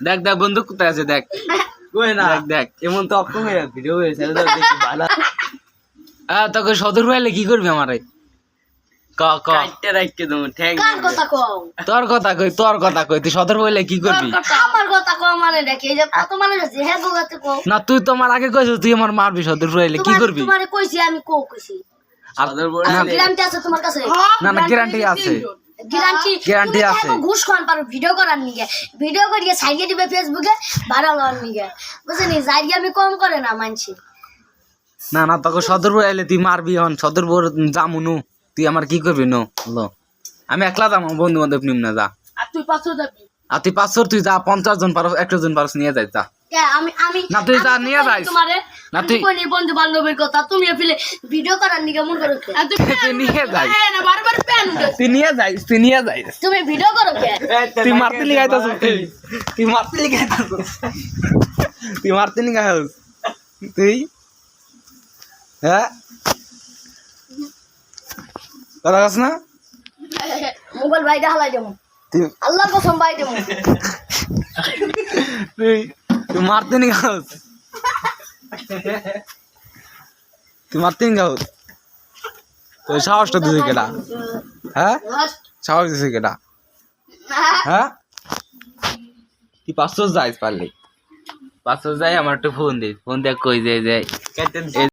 দেখ দেখ বন্ধু কোথায় আছে দেখ কই না দেখ দেখ এমন তো অক্ষম হয়ে ভিডিও হয়েছে ভালো তোকে সদর পাইলে কি করবি আমারে ক ক কাটতে রাখতে দেবো ঠ্যাং কার কথা কও তোর কথা কই তুই সদর পাইলে কি করবি আমার কথা কও মানে দেখি এই যে কত মানুষ আছে হ্যাঁ গো কথা কও না তুই তো আমার আগে কইছিস তুই আমার মারবি সদর পাইলে কি করবি তোমারে কইছি আমি কও কইছি আর আচ্ছা, গ্যারান্টি আছে তোমার কাছে না না গ্যারান্টি আছে গ্যারান্টি আছে। ঘুষ খান পারো ভিডিও করার নিগে ভিডিও করিয়ে সাইডে দিবে ফেসবুকে ভাইরাল হওয়ার নিগে বুঝছেন জায়গা আমি কম করে না মানছি না না তোকে সদর পাইলে তুই মারবি হন সদর বড় জামুনু তুই আমার কি করবি নো লো আমি একলা যাবো বন্ধু বান্ধব নিম না যা আর তুই 500 যাবি আর তুই 500 তুই যা 50 জন পারো 100 জন পারো নিয়ে যাই যা কে আমি আমি না, তুই যা নিয়ে যাইস। তোমারে না, না তুই তুই- কোনি বন্ধু বান্ধবের কথা তুমি ফিলে ভিডিও করার নিগে মন করো কে তুই নিয়ে যাই না বারবার প্যান তুই নিয়ে যাইস তুমি ভিডিও করো কে তুই মারতে লিগাইতাছ তুই মারতে লিগাইতাছ তুই মারতে লিগাইস তুই হ্যাঁ কথা কাছ না মোবাইল ভাই হালাই দেবো তুই আল্লাহর কসম ভাই দেবো তুই মারতে লিগাইস তুই মারতে লিগাইস তুই সাহসটা দিছিস কেডা হ্যাঁ সাহস দিছিস কেডা হ্যাঁ তুই 500 যাইস পারলি 500 যাই আমার একটু ফোন দিয়ে কই যাই